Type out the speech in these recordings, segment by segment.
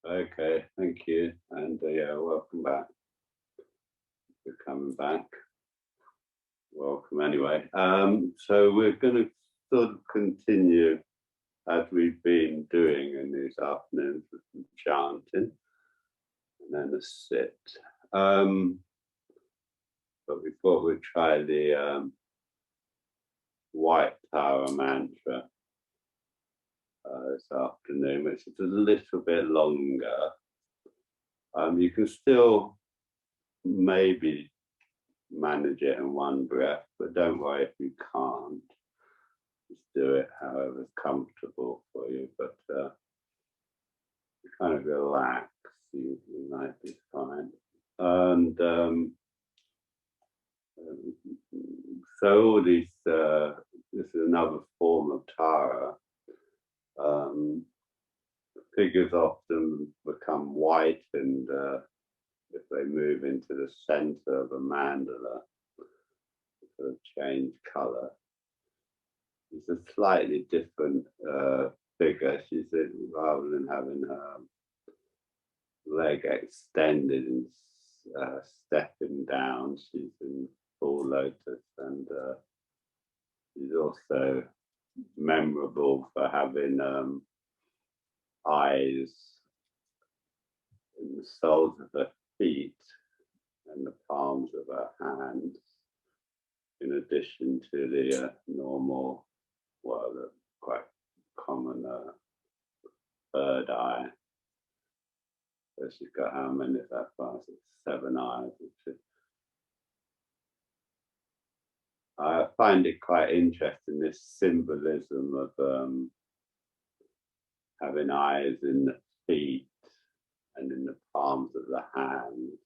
Okay, thank you. And yeah, welcome back. You're coming back. Welcome anyway. So we're going to sort of continue as we've been doing in these afternoons with some chanting and then a sit. But we thought we'd try the White Tower mantra this afternoon, which is a little bit longer. You can still maybe manage it in one breath, but don't worry if you can't. Just do it however's comfortable for you, but kind of relax, you might be fine. And so all these, this is another form of Tara. Figures often become white, and if they move into the center of a mandala, sort of change color. It's a slightly different figure. She's rather than having her leg extended and stepping down, she's in full lotus, and she's also memorable for having eyes in the soles of her feet and the palms of her hands, in addition to the normal, well, the quite common third eye. So she's got how many is that far? 7 eyes. I find it quite interesting, this symbolism of having eyes in the feet and in the palms of the hands.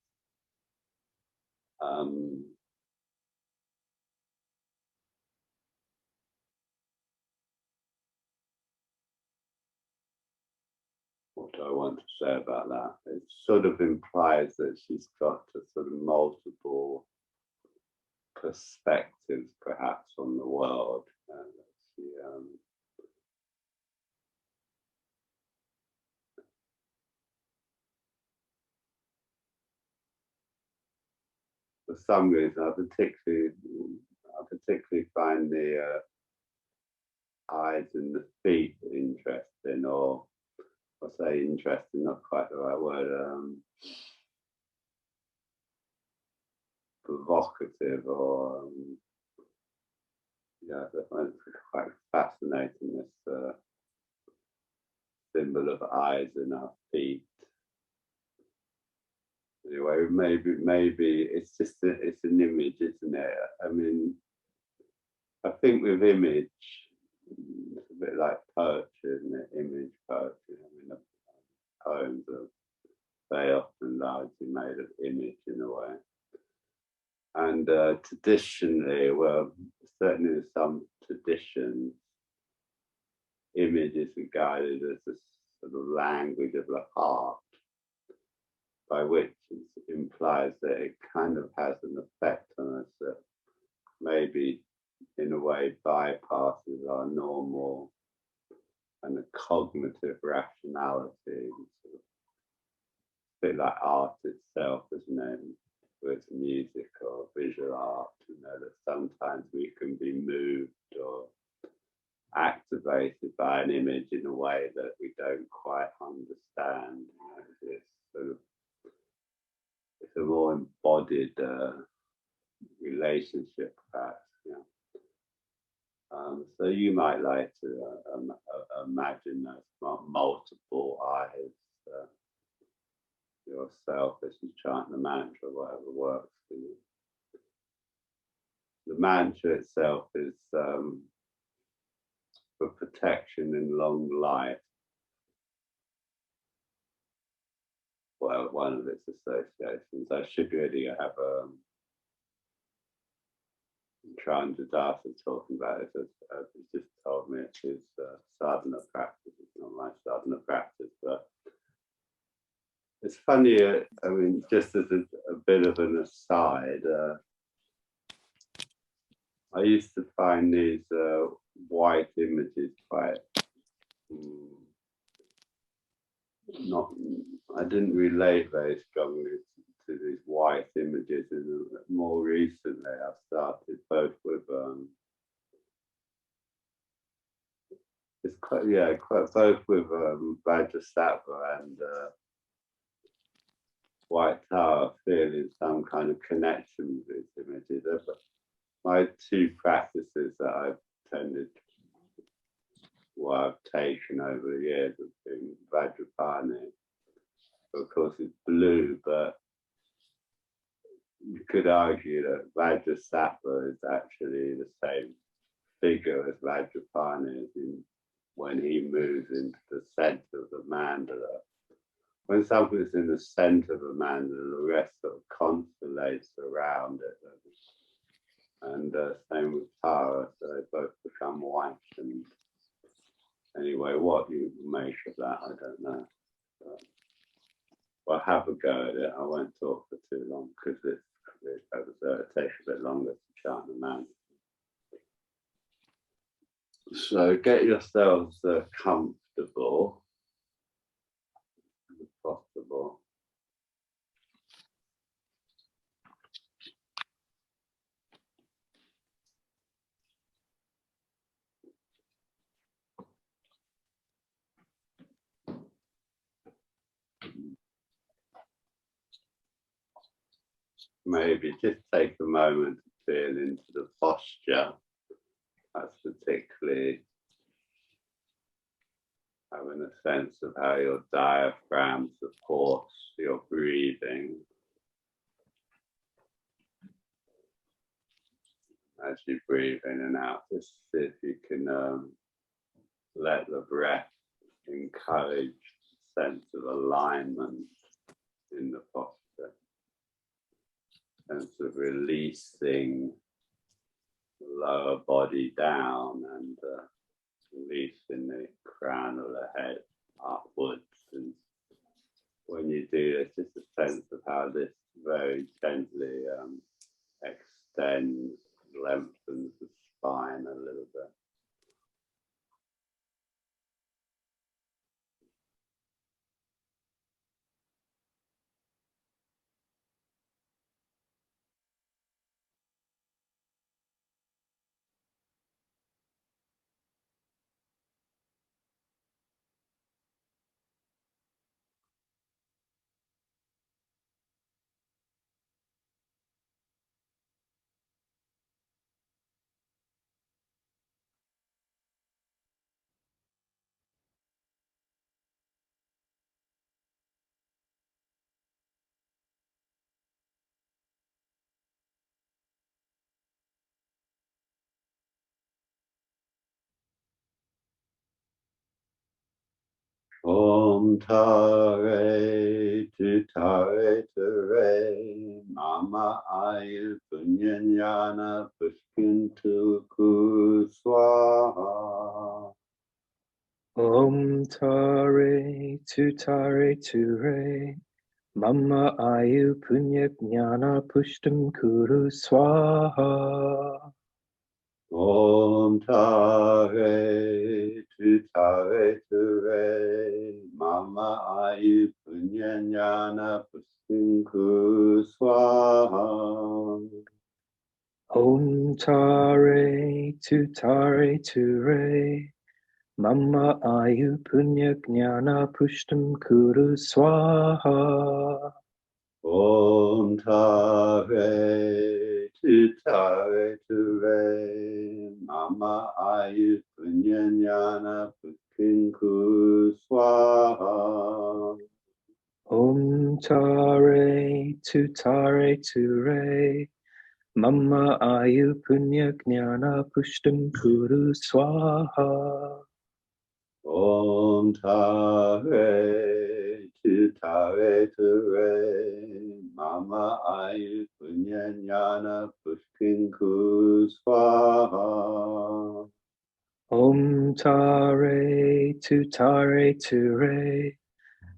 What do I want to say about that? It sort of implies that she's got a sort of multiple perspectives, perhaps, on the world. She, for some reason, I particularly find the eyes and the feet interesting, or I say interesting, not quite the right word. Provocative, or yeah, I find it quite fascinating, this symbol of eyes in our feet. Anyway, maybe it's just it's an image, isn't it? I mean, I think with image, it's a bit like poetry, isn't it? Image poetry. I mean, the poems are very often largely made of image in a way. And traditionally, well, certainly in some traditions, image is regarded as a sort of language of the heart, by which it implies that it kind of has an effect on us that maybe in a way bypasses our normal and the cognitive rationality. Sort of, a bit like art itself, isn't it? Whether it's music or visual art, you know, that sometimes we can be moved or activated by an image in a way that we don't quite understand. You know, it's sort of, it's a more embodied relationship, perhaps. Yeah. So you might like to imagine those multiple eyes yourself as you chant the mantra, whatever works for you. The mantra itself is for protection in long life. Well, one of its associations. I should really have Chandradasa talking about it, as he just told me it's his sadhana practice. It's not my sadhana practice, but it's funny. I mean, just as a bit of an aside, I used to find these white images quite I didn't relate very strongly to these white images. And more recently, I've started both with both with Vajrasattva and White Tower, feeling some kind of connection with these images. My two practices that I've tended, I've taken over the years have been Vajrapani. Of course, it's blue, but you could argue that Vajrasattva is actually the same figure as Vajrapani when he moves into the center of the mandala. When something's in the center of a mandala, the rest sort of constellates around it. And same with Tara, so they both become white. And anyway, what you make of that, I don't know. Well, have a go at it. I won't talk for too long because it takes a bit longer to chant the mantra. So get yourselves comfortable as possible. Maybe just take a moment to feel into the posture. That's particularly having a sense of how your diaphragm supports your breathing. As you breathe in and out, just see if you can let the breath encourage a sense of alignment in the posture, sense of releasing the lower body down and releasing the crown of the head upwards. And when you do this, just a sense of how this very gently extends, lengthens the spine a little bit. Om Tare Tare Tare Mama Ayu Punyanyana Pushkintu Swaha. Om Tare Ture Mama Ayu Punya Jnana Pushtam Kuru Swaha. Om Tare Ture Mama Ayu Punyanyana Pushkintu Swaha. Om Tare Ture Mama Ayu Punya Jnana Pushtam Kuru Swaha. Om Tare Ture Mama Ayu Punyanyana Pushkintu Swaha. Om Tare Ture Mama Ayu Punya Jnana Pushtam Kuru Swaha. Om Tare Ture Mama Ayu Punyanyana Pushkintu Swaha. Om Tare Ture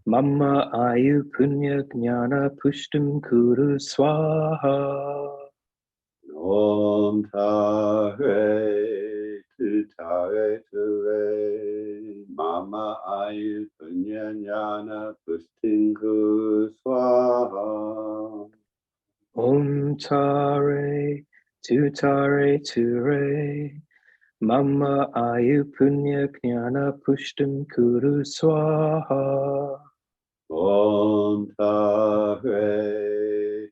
Mama Ayu Punya Jnana Pushtam Kuru Swaha. Om Tare Ture Mama Ayu Punyanyana Pustingu Swaha. Om Tare Ture Mama Ayu Punya Jnana Pushtam Kuru Swaha. Om Tare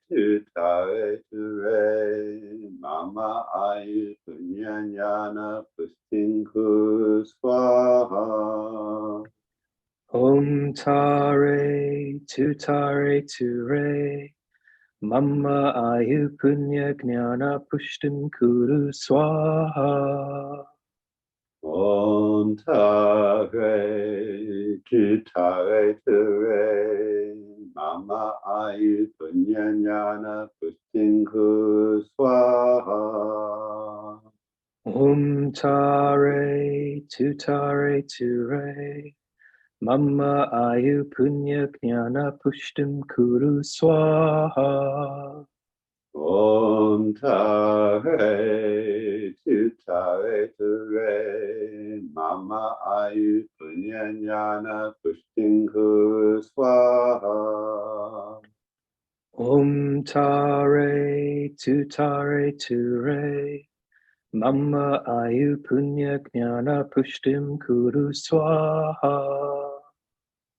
Ture Mama Ayu Punyanyana Pustingu Swaha. Om Tare Ture Mama Ayu Punya Jnana Pushtam Kuru Swaha. Om Tare Ture Mama Ayu Punyanyana Pustingu Swaha. Om Tare Ture Mama Ayu Punya Jnana Pushtam Kuru Swaha. Om Tare Ture Mama Ayu Punyanyana Pustingu Swaha. Om Tare Ture Mama Ayu Punya Jnana Pushtam Kuru Swaha.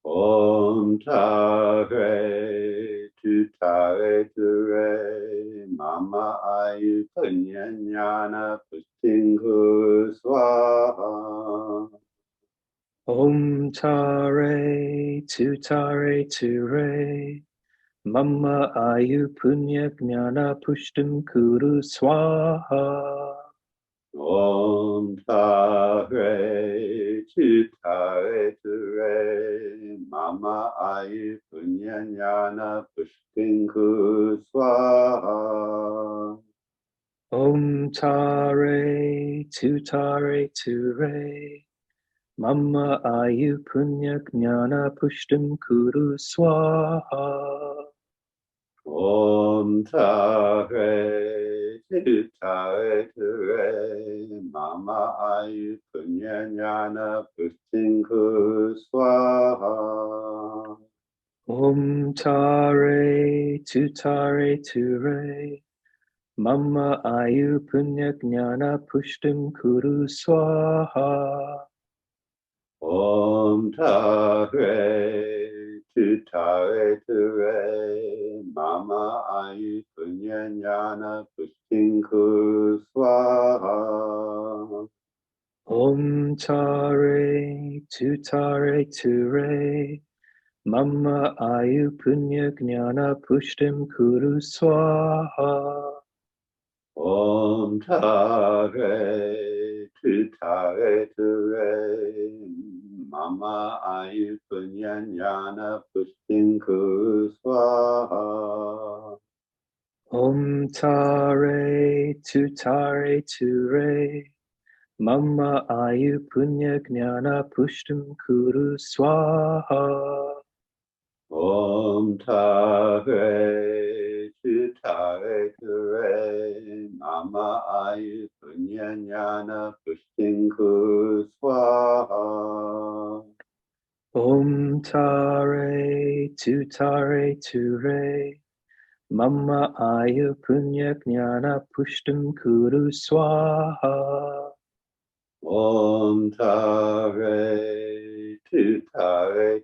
Om Tare Ture Mama Ayu Punyanyana Pustingu Swaha. Om Tare Ture Mama Ayu Punya Jnana Pushtam Kuru Swaha. Om Tare Ture Mama Ayu Punyanyana Pustingu Swaha. Om Tare Ture Mama Ayu Punya Jnana Pushtam Kuru Swaha. Om Tare Ture Mama Ayu Punyanyana Pustingu Swaha. Om Tare Ture Mama Ayu Punya Jnana Pushtam Kuru Swaha. Om Tare Ture Mama Ayu Punyanyana Pustingu Swaha. Om Tare Ture Mama Ayu Punya Jnana Pushtam Kuru Swaha. Om Tare Ture Mama Ayu Punyanyana Pustingu Swaha. Om Tare Ture Mama Ayu Punya Jnana Pushtam Kuru Swaha. Om Tare Ture Mama Ayu Punyanyana Pustingu Swaha. Om Tare Ture Mama Ayu Punya Jnana Pushtam Kuru Swaha. Om Tare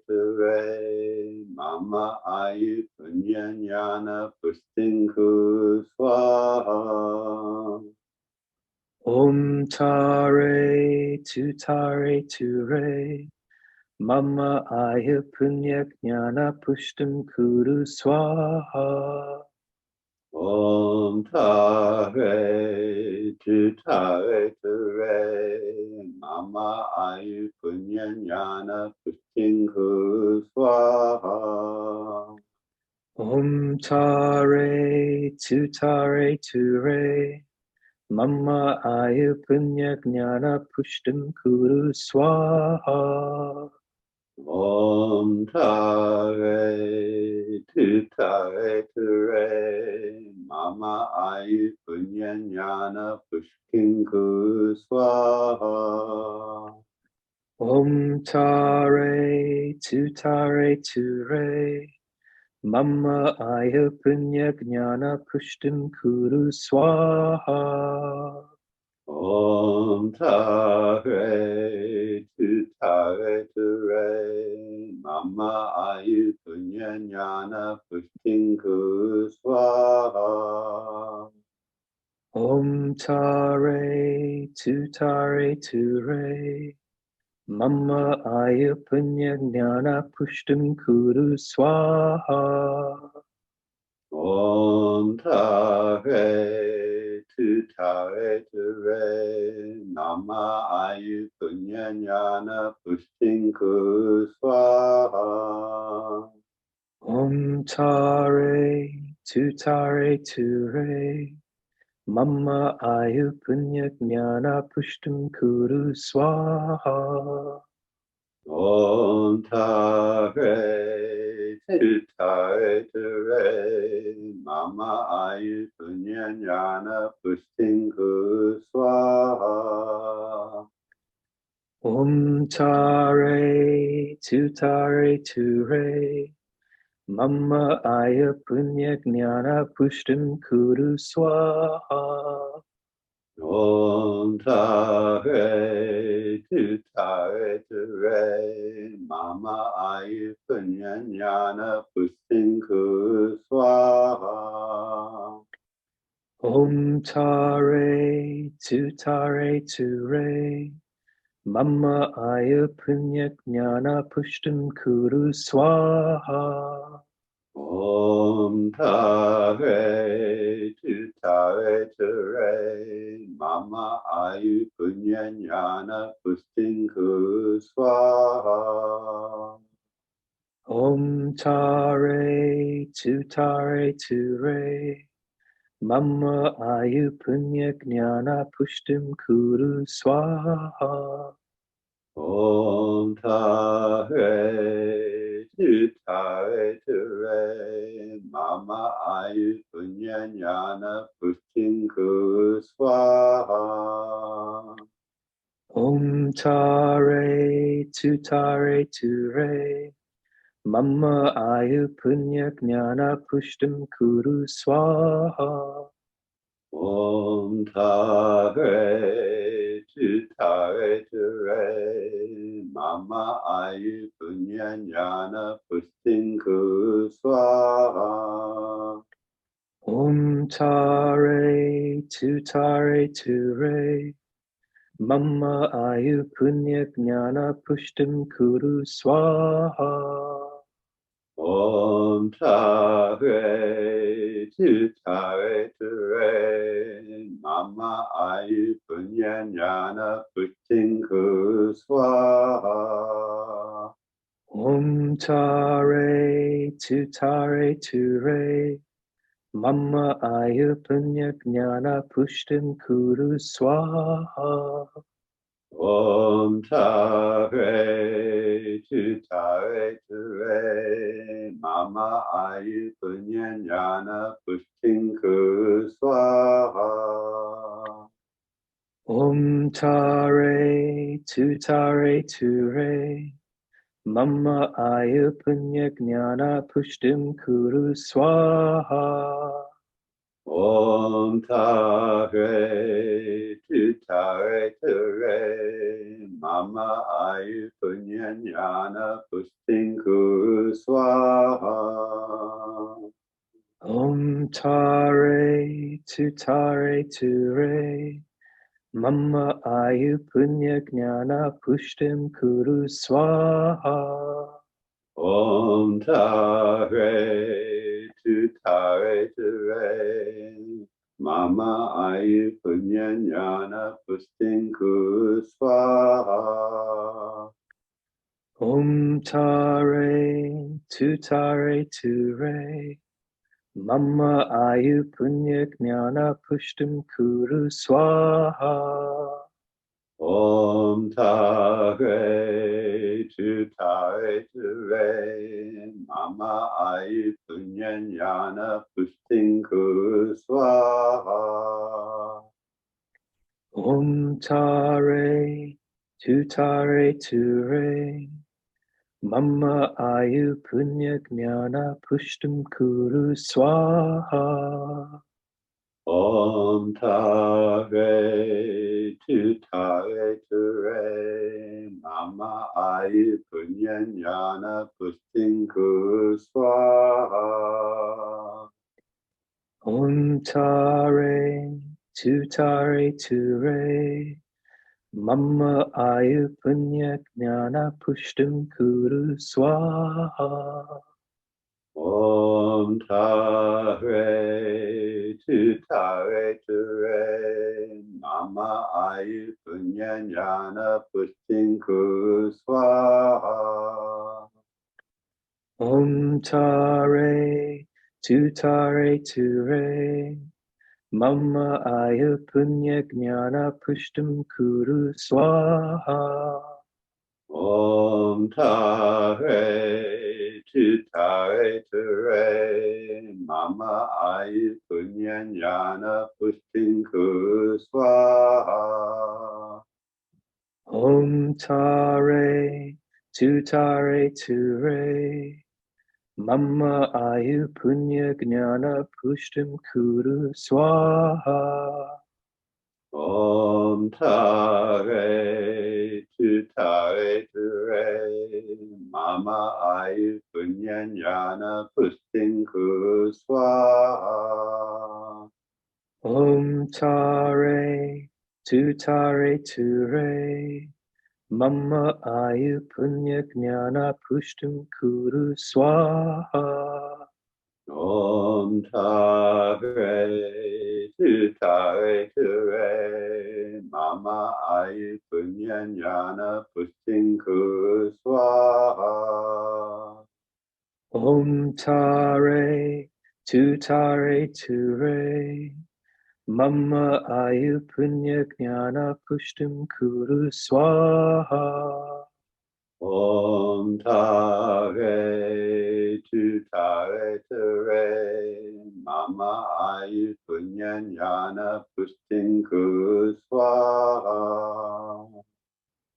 Ture Mama Ayu Punyanyana Pustingu Swaha. Om Tare Ture Mama Ayu Punya Jnana Pushtam Kuru Swaha. Om Tare Ture Mama Ayu Punyanyana Pustingu Swaha. Om Tare Ture Mama Ayu Punya Jnana Pushtam Kuru Swaha. Om Tare Ture Mama Ayu Punyanyana Pustingu Swaha. Om Tare Ture Mama Aya Punya Gnana Pushtim Kuru Swaha. Om Tare Ture Mama Ayu Punya Jnana Pushtin Swaha. Om Tare Ture Mama Aya Punya Gnana Pushtim Kuru Swaha. Om Tare Ture Mama Ayu Punya Jnana Pushtin Swaha. Om Tare Ture Mama Ayu Punya Gnana Pushtim Kuru Swaha. Om Tare Ture Mama Ayu Punya Jnana Pushtin Swaha. Om Tare Ture Mama Aya Punya Gnana Pushtim Kuru Swaha. Om Tare Ture Mama Ayu Punya Jnana Pushtin Swaha. Om Tare Ture Mama Aya Punya Gnana Pushtim Kuru Swaha. Om Tare Ture Mama Ayu Punya Jnana Pushtin Swaha. Om Tare Ture Mama Ayu Punya Gnana Pushtim Kuru Swaha. Om Tare Ture Mama Ayu Punya Jnana Pushtin Swaha. Om Tare Ture Mama Ayu Punya Gnana Pushtim Kuru Swaha. Om Tare Ture Mama Ayu Punya Jnana Pushtin Swaha. Om Tare Ture Mama Ayu Punya Gnana Pushtim Kuru Swaha. Om Tare Ture Mama Ayu Punya Jnana Pushtin Swaha. Om Tare Ture Mama Ayu Punya Gnana Pushtim Kuru Swaha. Om Tare Ture Mama Ayu Punya Jnana Pushtin Swaha. Om Tare Ture Mama Ayu Punya Gnana Pushtim Kuru Swaha. Om Tare Ture Mama Ayu Punya Jnana Pushtin Swaha. Om Tare Ture Mama Ayu Punya Gnana Pushtim Kuru Swaha. Om Tare Ture Mama Ayu Punya Jnana Pushtin Swaha. Om Tare Ture Mama Ayu Punya Gnana Pushtim Kuru Swaha. Om Tare Ture Mama Ayu Punya Jnana Pushtin Swaha. Om Tare Tutare ture. Mama ayu punya gnana pushtum kuru swaha. Om Tare Tutare Ture Mama Ayu Punyanyana Pustin Kuswaha. Om tare tutare ture. Mama ayu punya gnana pushtum kuru swaha. Om Tare Tutare Ture Mama Ayu Punyanyana Pustin Kuswaha. Om tare tutare ture. Mama ayu punya gnana pushtum kuru swaha. Om Tare Tutare Ture Mama Ayu Punyanyana Pustin Kuswaha. Om tare tutare ture. Mama ayu punya gnana pushtum kuru swaha. Om Tare Tutare Ture Mama Ayu Punyanyana Pustin Kuswaha. Om tare tutare ture. Mama ayu punya gnana pushtum kuru swaha. Om Tare Tutare Ture Mama Ayu Punyanyana Pustin Kuswaha. Om tare tutare ture. Mama ayu punya gnana pushtum kuru swaha. Om Tare Tutare Ture Mama Ayu Punyanyana Pustin Kuswaha.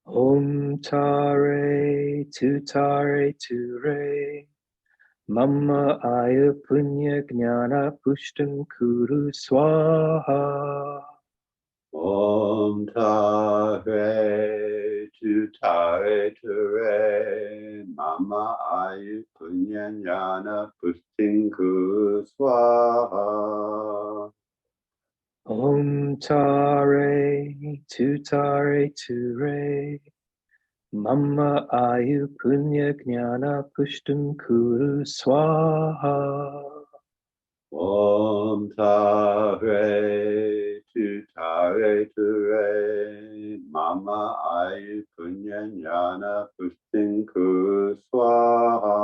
Om tare tutare ture. Mama ayu punya gnana pushtum kuru swaha. Om Tare Tutare Ture Mama Ayu Punyanyana Pustin Kuswaha. Om tare tutare ture. Mama ayu punya gnana pushtum kuru swaha. Om Tare Tutare Ture Mama Ayu Punyanyana Pustin Kuswaha.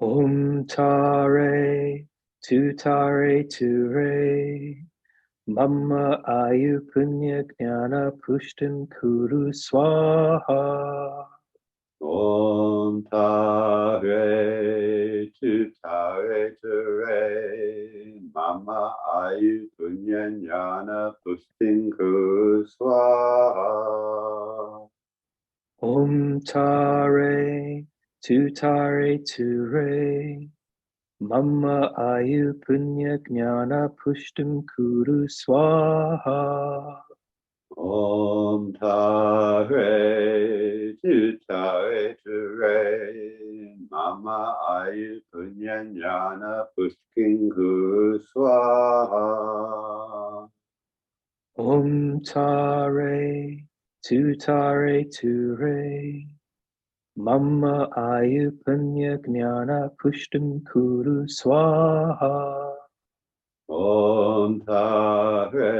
Om tare tutare ture. Mama ayu punya gnana pushtum kuru swaha. Om Tare Tutare Ture Mama Ayu Punyanyana Pustin Kuswaha. Om tare tutare ture. Mama ayu punya gnana pushtum kuru swaha. Om Tare Tutare Ture Mama Ayu Punyanyana Pustin Kuswaha. Om tare tutare ture. Mama ayu punya gnana pushtum kuru swaha. Om Tare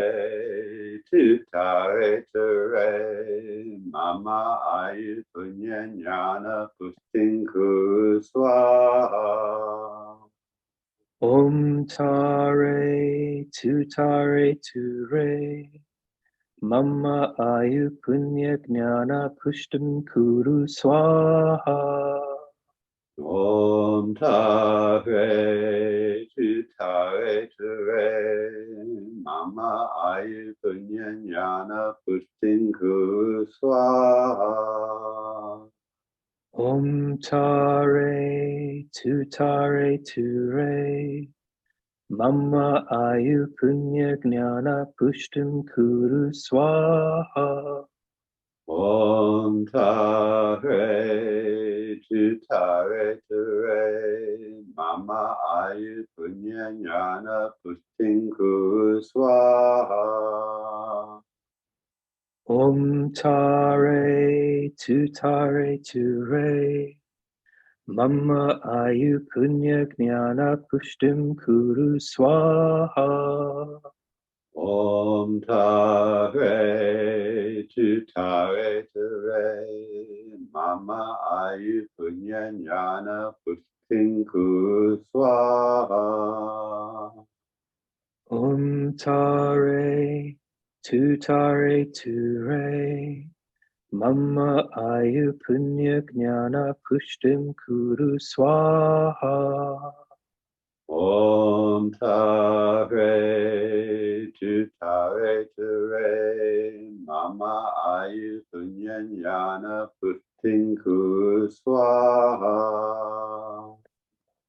Tutare Ture Mama Ayu Punyanyana Pustin Kuswaha. Om tare tutare ture. Mama ayu punya gnana pushtum kuru swaha. Om Tare Tu Tare Ture Mama Ayu Punyanyana Pushtin Kuru Swaha Om Tare Ture Mama Ayu Punya Gnana Pushtim Kuru Swaha. Om Tare Tu Tare Ture Mama Ayu Punyanyana Pushtin Kuru Swaha Om Tare Ture Mama Ayu Punya Gnana Pushtim Kuru Swaha. Om Tare Tu Tare Ture Mama Ayu Punyanyana Pushtin Kuru Swaha Om Tare Ture Mama Ayu Punya Gnana Pushtim Kuru Swaha. Om Tare Tu Tare Ture Mama Ayu Punyanyana Pushtin Kuru Swaha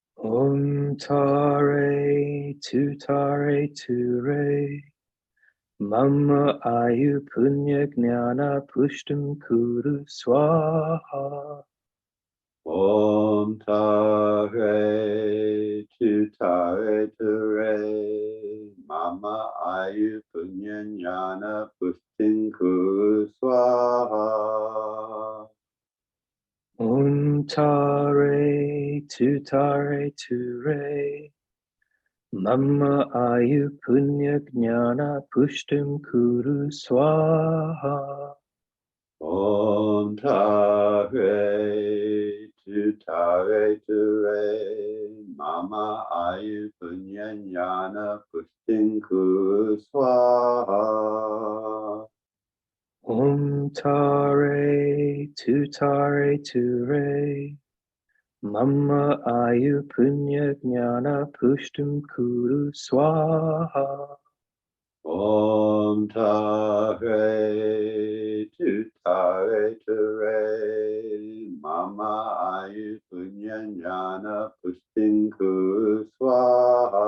Om Tare Ture Mama Ayu Punya Gnana Pushtim Kuru Swaha. Om Tare Tu Tare Ture Mama Ayu Punyanyana Pushtin Kuru Swaha Om Tare Ture Mama Ayu Punya Gnana Pushtim Kuru Swaha. Om Tare Tu Tare Ture Mama Ayu Punyanyana Pushtin Kuru Swaha Om Tare Ture Mama Ayu Punya Gnana Pushtim Kuru Swaha. Om Tare Tu Tare Ture Mama Ayu Punyanyana Pushtin Kuru Swaha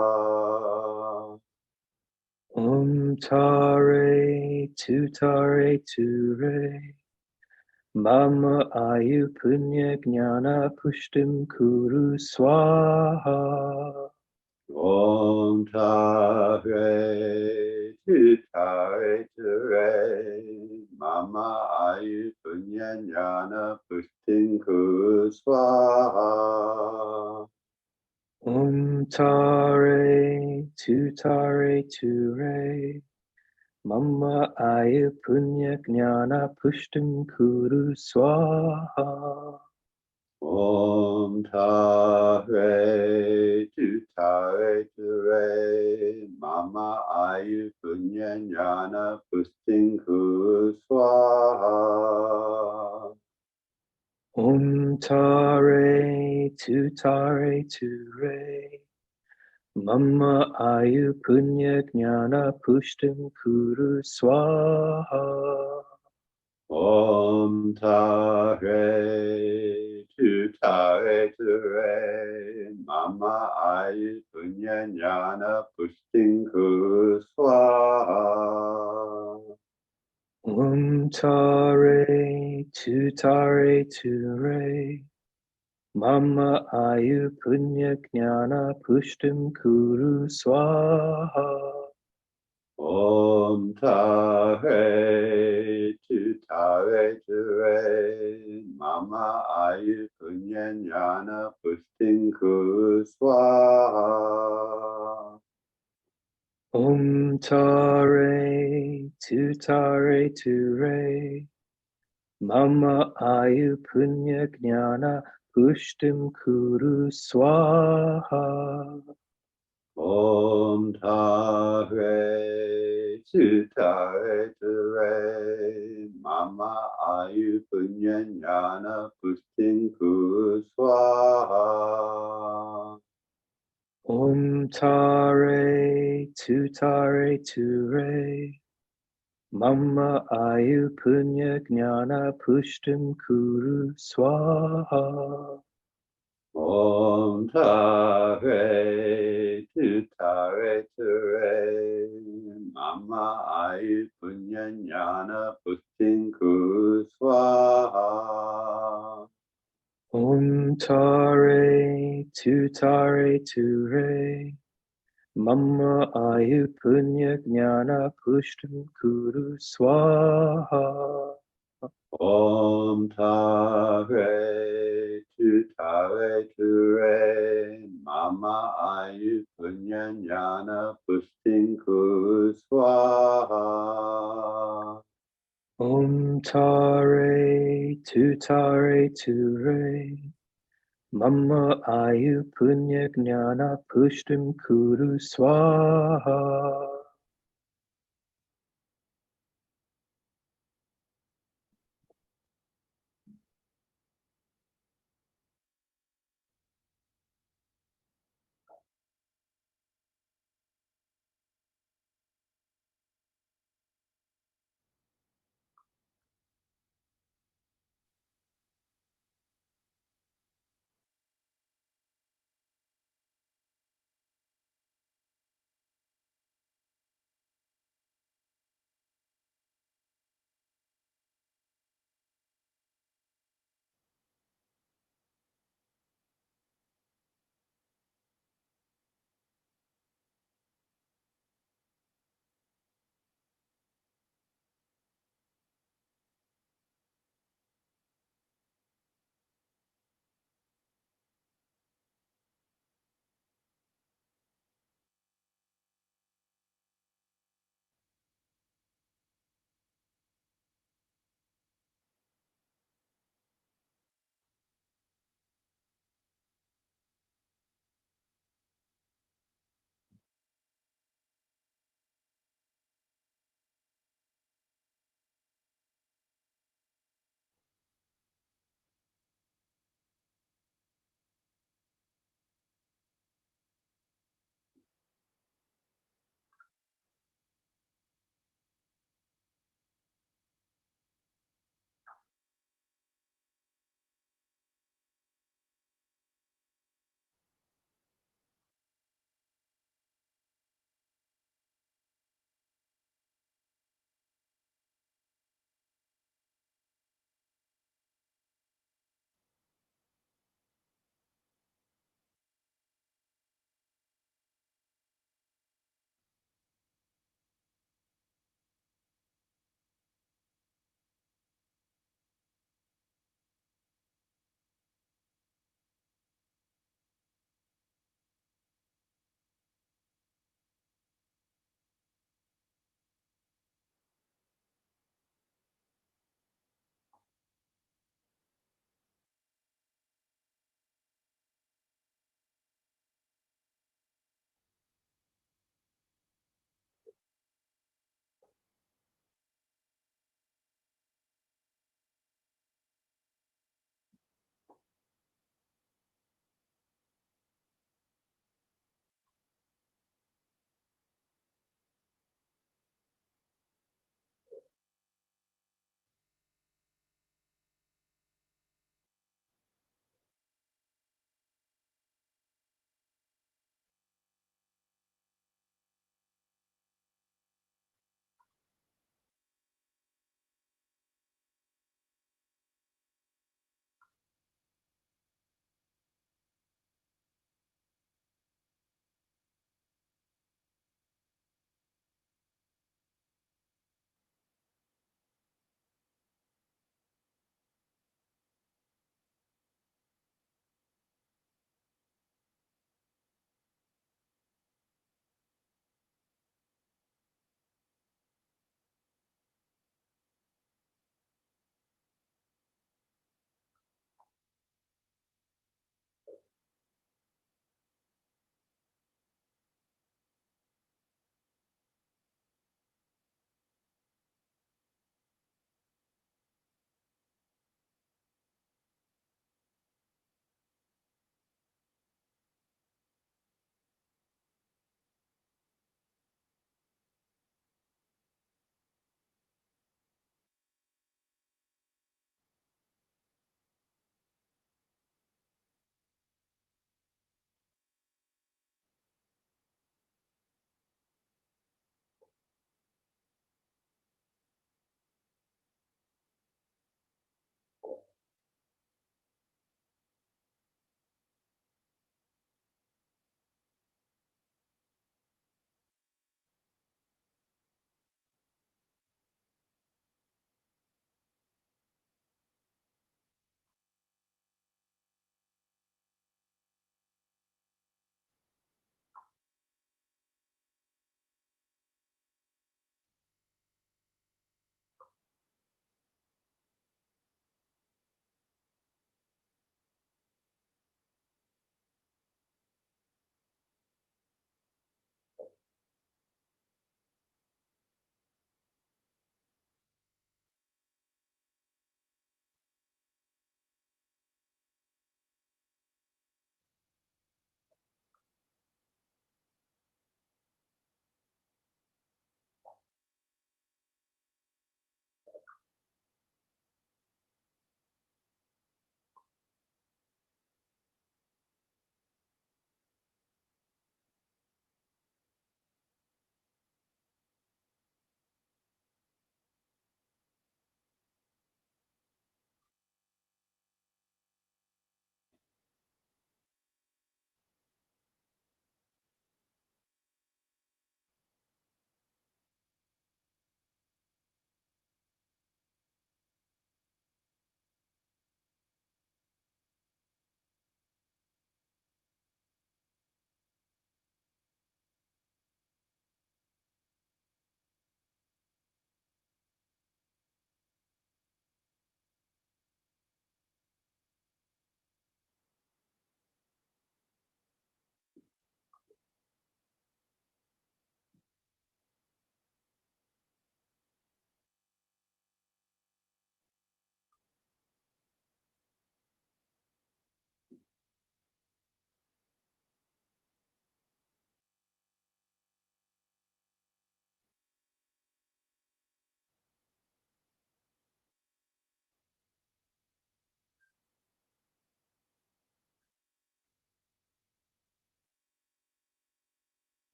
Om Tare Ture Mama Ayu Punya Gnana Pushtim Kuru Swaha. Om Tare Tu Tare Ture Mama Ayu Punyanyana Pushtin Kuru Swaha Om Tare Ture Mama Ayu Punya Gnana Pushtim Kuru Swaha. Om Tare Tu Tare Ture Mama Ayu Punyanyana Pushtin Kuru Swaha Om Tare Ture Mama Ayu Punya Gnana Pushtim Kuru Swaha. Om Tare Tu Tare Ture Mama Ayu Punyanyana Pushtin Kuru Swaha Om Tare Ture Mama Ayu Punya Gnana Pushtim Kuru Swaha. Om Tare Tu Tare Ture Mama Ayu Punyanyana Pushtin Kuru Swaha Om Tare Ture Mama Ayu Punya Gnana Pushtim Kuru Swaha. Om Tare Sutare Ture Mama Ayu Punyanyana Pustin Kuswaha. Om Tare Ture Mama Ayu Punya Gnana Pushtim Kuru Swaha. Om Tare Tutare Ture Mama Ayu Punyanyana Pustin Kuswaha. Om Tare Ture Mama Ayu Punya Gnana Pushtim Kuru Swaha. Om Tare Tutare Ture Mama Ayu Punyanyana Pustin Kuswaha. Om Tare Ture Mama Ayu Punya Gnana Pushtim Kuru Swaha.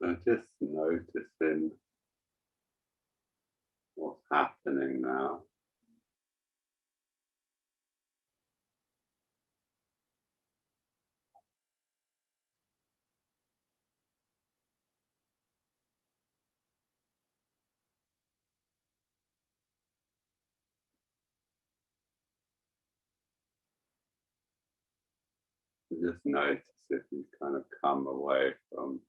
So just noticing what's happening now. Just notice if you kind of come away from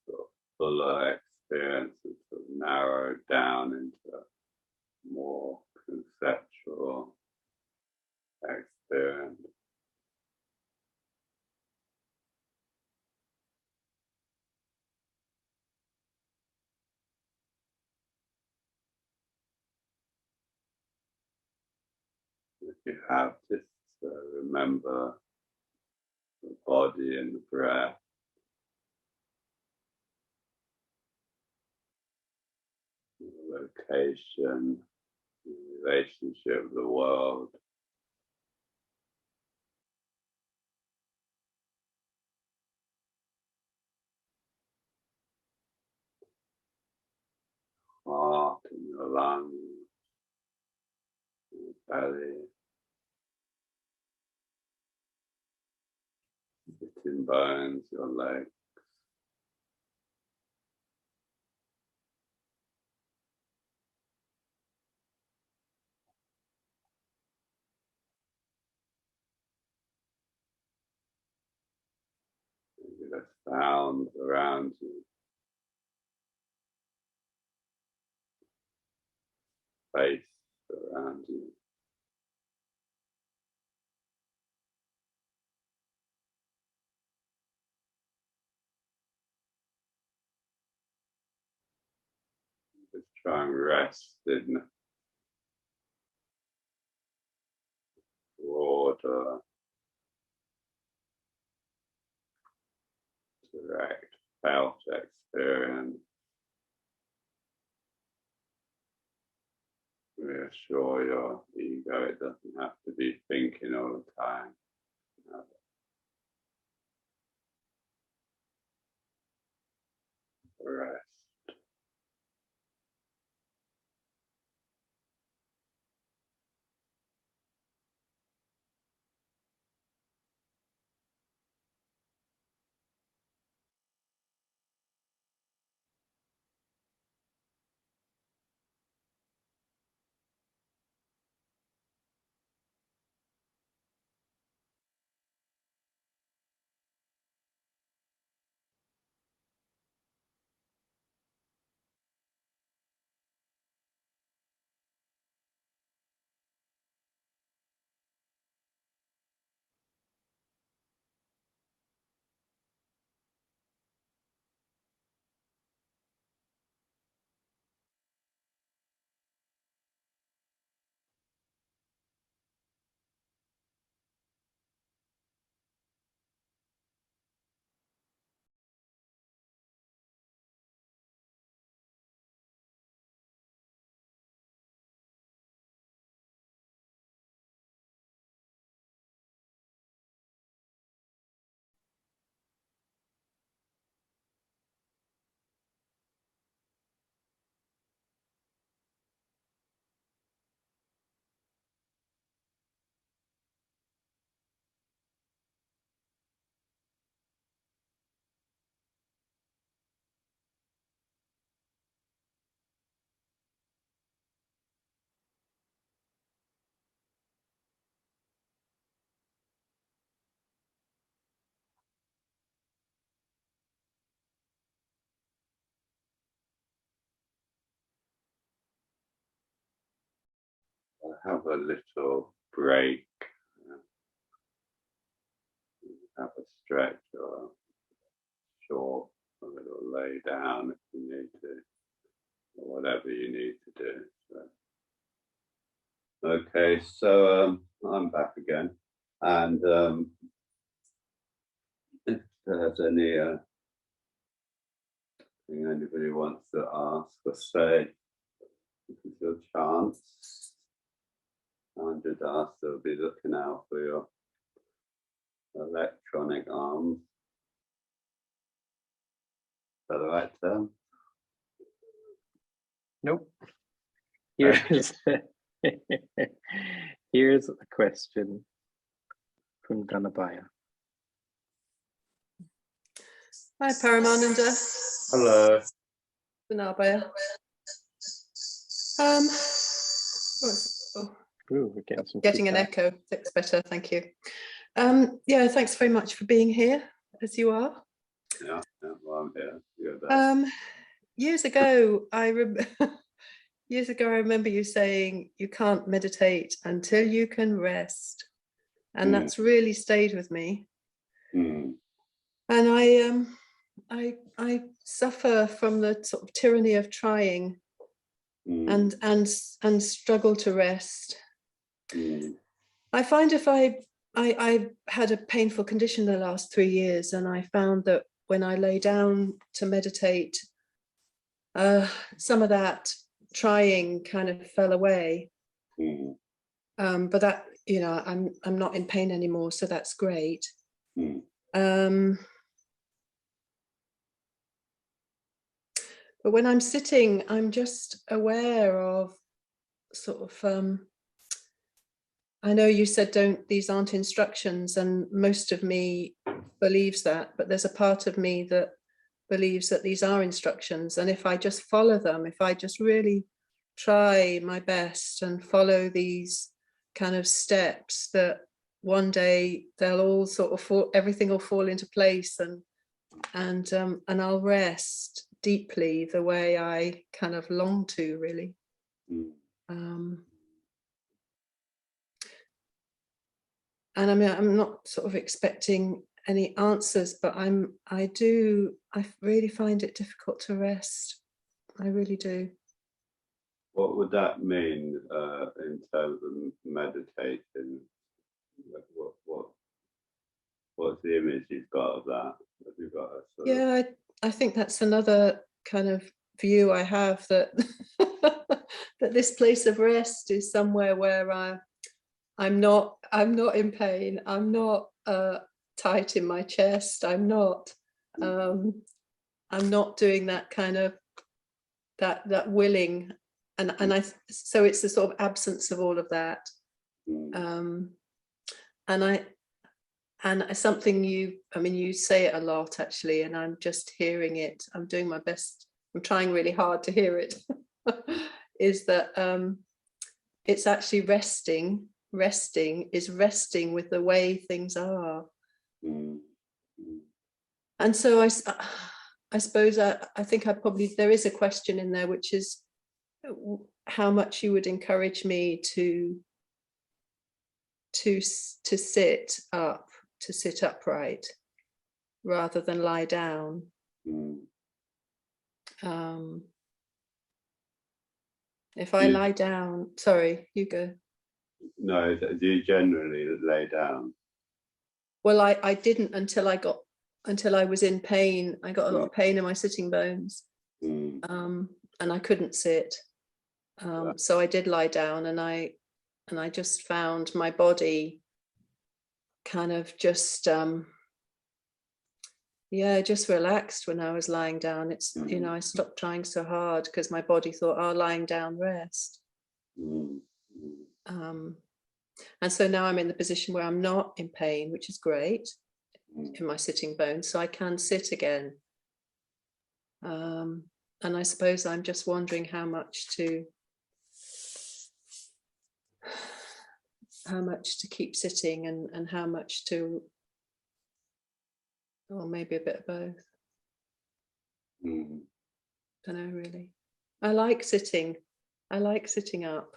sort of fuller experiences, sort of narrowed down into a more conceptual experience. If you have, just remember the body and the breath, the location, the relationship with the world. Heart and your lungs, your belly, sitting bones, your legs. Maybe the sounds around you, space around you. Just try and rest in broader, direct felt experience. Reassure your ego, it doesn't have to be thinking all the time. Rest. Have a little break, have a stretch or short, a little lay down if you need to, or whatever you need to do. So, okay, so I'm back again, and if there's anything anybody wants to ask or say, this is your chance. Andrew Das will be looking out for your electronic arms. Is that the right term? Nope. Here's here's a question from Dhanabaya. Hi, Paramananda. Hello. Dhanabaya. Ooh, we're getting some Getting an feedback. echo. That's better. Thank you. Yeah, thanks very much for being here, as you are. Yeah, well, I'm here. You're there. Years ago, years ago, I remember you saying you can't meditate until you can rest, and that's really stayed with me. Mm. And I suffer from the sort of tyranny of trying, and struggle to rest. I find if I had a painful condition the last 3 years, and I found that when I lay down to meditate, some of that trying kind of fell away. But that, you know, I'm not in pain anymore, so that's great. But when I'm sitting, I'm just aware of sort of, I know you said these aren't instructions, and most of me believes that, but there's a part of me that believes that these are instructions. And if I just follow them, if I just really try my best and follow these kind of steps, that one day they'll all sort of fall, everything will fall into place, and I'll rest deeply the way I kind of long to, really. And I mean, I'm not sort of expecting any answers, but I really find it difficult to rest. I really do. What would that mean in terms of meditating? What's the image you've got of that? Have you got a sort Yeah, I think that's another kind of view I have, that that this place of rest is somewhere where I'm not in pain. I'm not tight in my chest. I'm not doing that kind of that willing, and so it's the sort of absence of all of that. And something you say it a lot, actually, and I'm just hearing it. I'm doing my best. I'm trying really hard to hear it. Is that it's actually resting. Resting is resting with the way things are. And so I suppose I think there is a question in there, which is how much you would encourage me to sit up, to sit upright rather than lie down. If I lie down, sorry, you go. No, do you generally lay down? Well, I didn't until I was in pain. I got a lot of pain in my sitting bones, and I couldn't sit. So I did lie down, and I just found my body kind of just just relaxed when I was lying down. It's you know, I stopped trying so hard because my body thought, oh, lying down, rest. And so now I'm in the position where I'm not in pain, which is great, in my sitting bones, so I can sit again. And I suppose I'm just wondering how much to keep sitting, and how much to, or maybe a bit of both. Don't know, really. I like sitting up.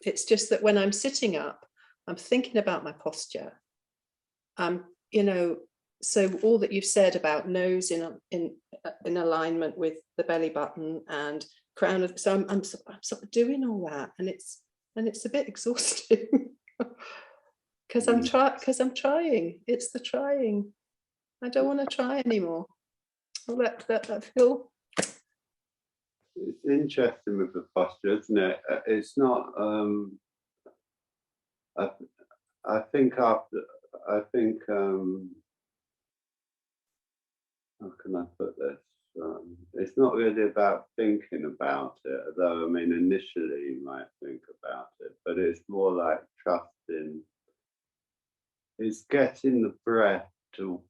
It's just that when I'm sitting up, I'm thinking about my posture. You know, so all that you've said about nose in alignment with the belly button and crown of, so I'm sort of doing all that, and it's a bit exhausting because I'm trying. It's the trying. I don't want to try anymore. I'll let that feel. It's interesting with the posture, isn't it? It's not I think after, I think, how can I put this? It's not really about thinking about it, although I mean initially you might think about it, but it's more like trusting. It's getting the breath to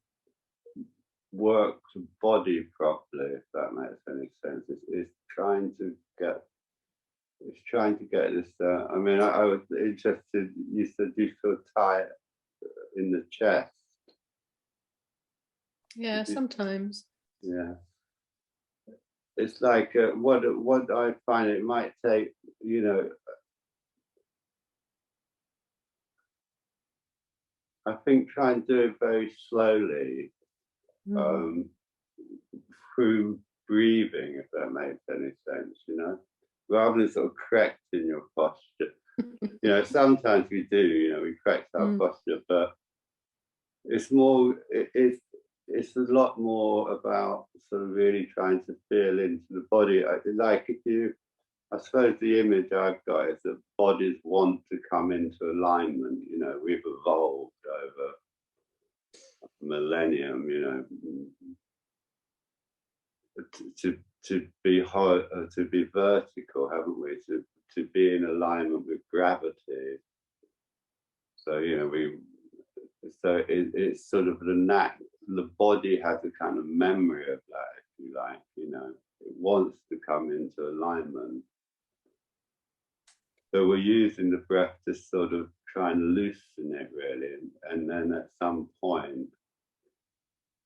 work the body properly, if that makes any sense. It's trying to get. It's trying to get this. I mean, I was interested. You said you feel tight in the chest. Yeah, Did you- sometimes. Yeah. It's like what I find it might take, you know, I think try and do it very slowly through breathing, if that makes any sense, you know, rather than sort of correcting your posture. You know, sometimes we do, you know, we correct our posture, but it's more, it's a lot more about sort of really trying to feel into the body. Like if you, I suppose the image I've got is that bodies want to come into alignment. You know, we've evolved over a millennium, you know, to be vertical, haven't we? To be in alignment with gravity. So you know, it's sort of the body has a kind of memory of that, if you like. You know, it wants to come into alignment. So we're using the breath to sort of try and loosen it really, and then at some point,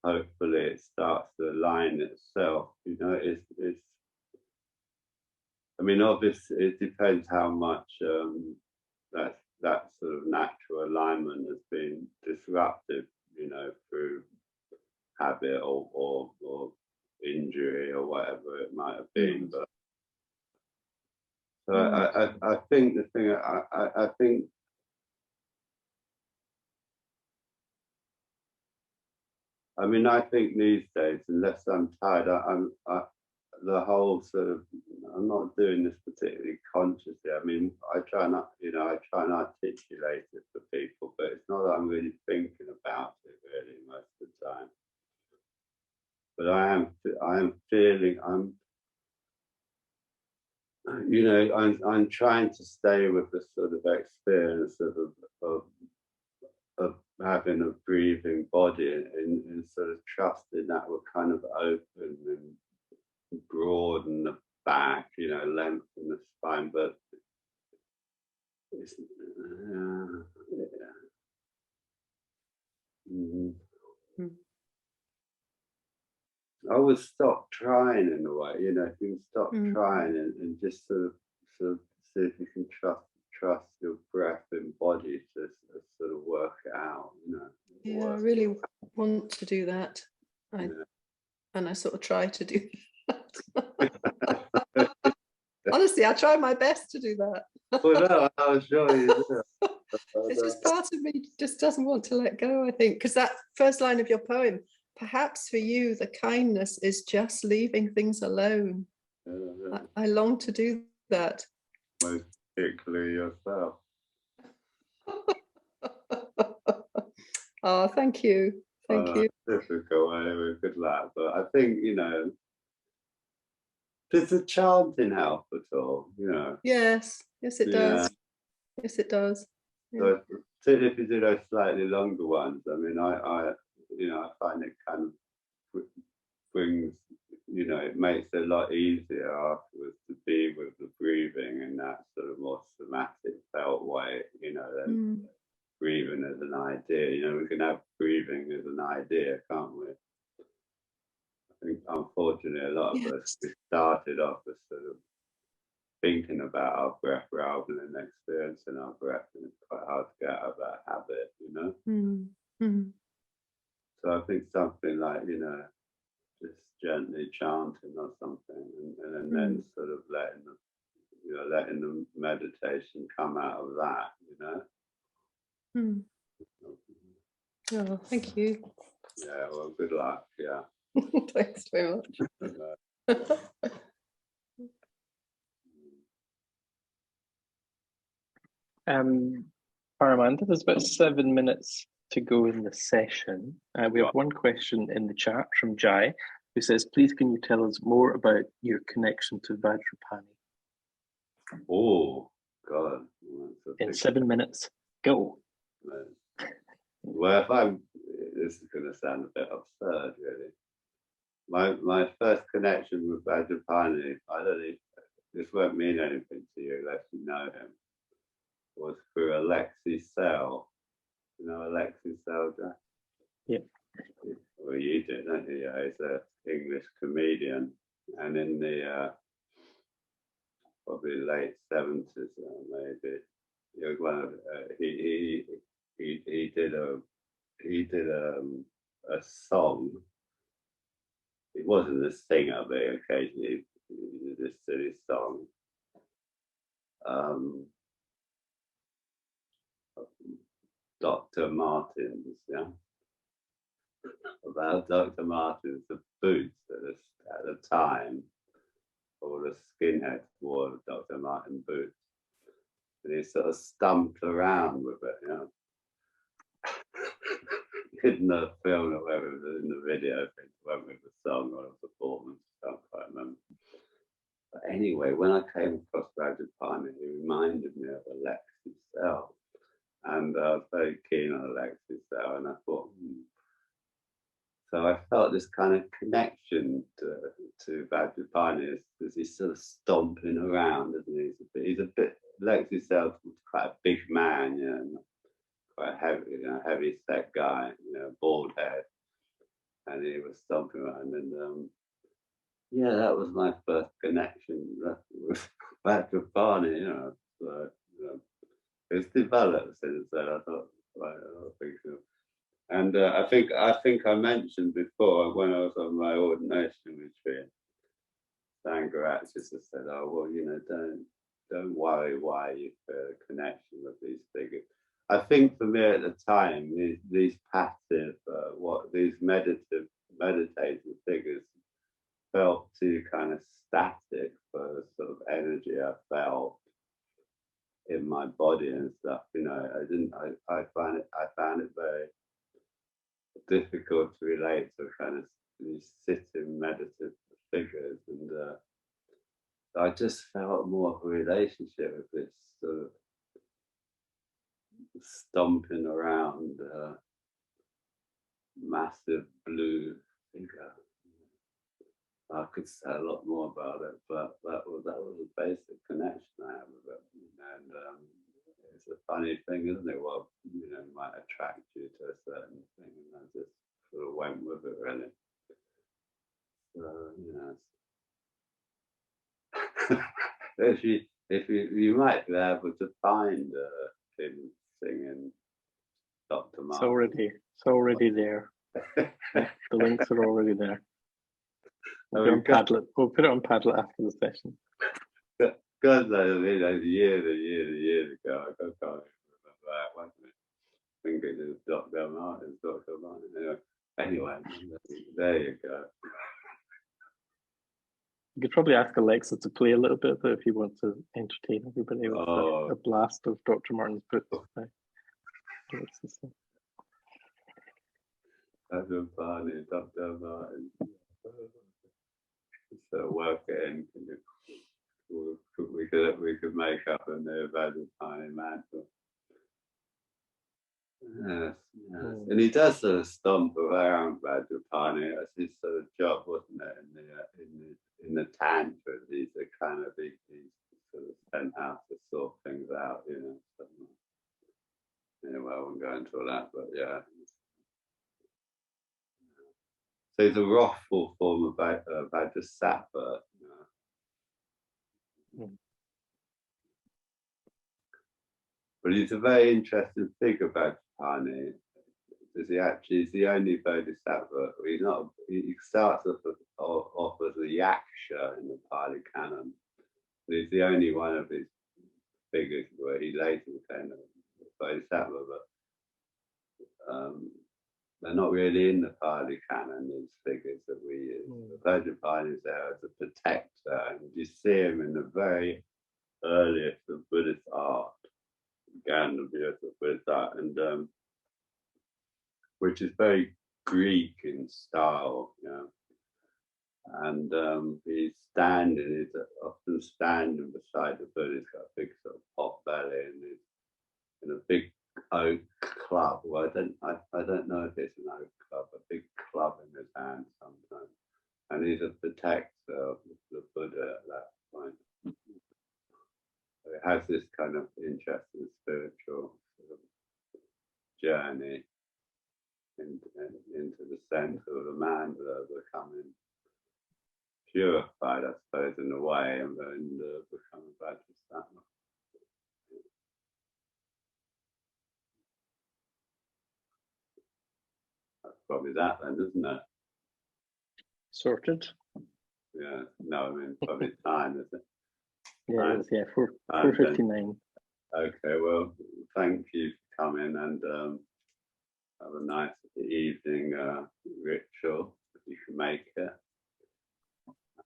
hopefully, it starts to align itself. You know, it's. I mean, obviously, it depends how much that sort of natural alignment has been disrupted. You know, through habit or injury or whatever it might have been, but. So I think the thing I think I mean I think these days, unless I'm tired, the whole sort of I'm not doing this particularly consciously. I mean I try not, you know, I try and articulate it for people, but it's not that I'm really thinking about it really most of the time. But I am feeling you know, I'm trying to stay with the sort of experience of having a breathing body and sort of trusting that will kind of open and broaden the back, you know, lengthen the spine, but it's, yeah. I would stop trying in a way, you know, if you can stop trying and just sort of see if you can trust your breath and body to sort of work it out, you know. Yeah, I really want to do that. And I sort of try to do that. Honestly, I try my best to do that. Well, no, I'm sure you do. It's just part of me just doesn't want to let go, I think, because that first line of your poem, perhaps for you, the kindness is just leaving things alone. I long to do that. Most particularly yourself. Oh, thank you. Thank you. Difficult, anyway, good luck. But I think, you know, does the chanting help at all? You know? Yes, yes, it does. Yes, it does. So if you do those slightly longer ones, I mean, I you know, I find it kind of brings, you know, it makes it a lot easier afterwards to be with the breathing in that sort of more somatic felt way, you know, than breathing as an idea. You know, we can have breathing as an idea, can't we? I think unfortunately a lot of us, we started off as sort of thinking about our breath rather than experiencing our breath, and it's quite hard to get out of that habit, you know. So I think something like, you know, just gently chanting or something, and then sort of letting the, you know, letting the meditation come out of that, you know. Oh, thank you. Yeah, well, good luck. Yeah. Thanks very much. Paramanda, there's about 7 minutes to go in the session. We have one question in the chat from Jai, who says, please can you tell us more about your connection to Vajrapani? Oh, God. In 7 minutes, go. Well, this is going to sound a bit absurd, really. My first connection with Vajrapani, I don't know, this won't mean anything to you unless you know him, was through Alexei Sell. You know Alexei Sell, Jack? Yeah. Well, you do, don't you? Yeah, he's an English comedian, and in the probably late 70s, maybe, he was one of he did a song. He wasn't a singer, but occasionally he did this silly song. Dr. Martens, yeah, about Dr. Martens, the boots at the time, all the skinheads wore Dr. Martin boots, and he sort of stumped around with it, you know. In the film or whatever, it was in the video, I think, went with the song or a performance, I can't quite remember. But anyway, when I came across Vajrapani, he reminded me of Alexei Sell. And I was very keen on Alexei Sell, and I thought, So I felt this kind of connection to Vajrapani as he's sort of stomping around, isn't he? He's a bit, Alexei Sell was quite a big man, you know, quite a heavy set guy, you know, bald head, and he was stomping around, and yeah, that was my first connection with Vajrapani, you know. So, it's developed since then. I thought, right, I think so. And I think I mentioned before when I was on my ordination retreat, Sangharakshita just said, "Oh well, you know, don't worry why you feel a connection with these figures." I think for me at the time, these passive, these meditative figures felt too kind of static for the sort of energy I felt in my body and stuff. You know, I found it very difficult to relate to kind of these sitting meditative figures, and I just felt more of a relationship with this sort of stomping around massive blue figure. I could say a lot more about it, but that was a basic connection I had with it. And it's a funny thing, isn't it? What, you know, might attract you to a certain thing, and I just sort of went with it, really. So, you know, if you might be able to find him singing Dr. Martin. It's already there. The links are already there. We'll put it on Padlet after the session. God knows, you know, years ago, I can't remember that, wasn't it? I think it was Dr. Martin. Anyway, there you go. You could probably ask Alexa to play a little bit of it if you want to entertain everybody with a blast of Dr. Martin's books. Dr. Martin. So work it in. We could make up a new Vajrapani mantle. Yes. And he does sort of stomp around Vajrapani. That's his sort of job, wasn't it? In the tantra, he's a kind of he's sort of sent out to sort things out, you know. So, anyway, I won't go into all that, but yeah. So he's a wrathful form of Vajrasattva. But he's a very interesting figure, Vajrapani. He's the only Bodhisattva. He's not. He starts off as a yaksha in the Pali Canon. He's the only one of his figures where he later became a Bodhisattva, but they're not really in the Pali Canon, these figures that we use. Vajrapani is there as a protector, and you see him in the very earliest of Buddhist art. Began the beautiful Buddhist and which is very Greek in style, you know. And he's often standing beside the Buddha. He's got a big sort of pot belly, and he's in a big oak club. Well, I don't know if it's an oak club, a big club in his hand sometimes. And he's a protector of the Buddha at that point. So it has this kind of interesting spiritual sort of journey into the sense of the man becoming purified, I suppose, in a way, and become a Bodhisattva. That's probably that then, isn't it? Sorted. Yeah, no, I mean, probably time, is it? Yeah, Right. it was, yeah, 4:59. Okay, well, thank you for coming, and have a nice evening ritual if you can make it.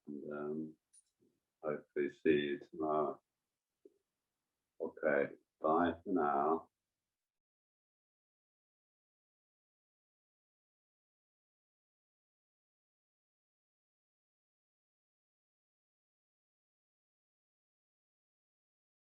And hopefully see you tomorrow. Okay, bye for now.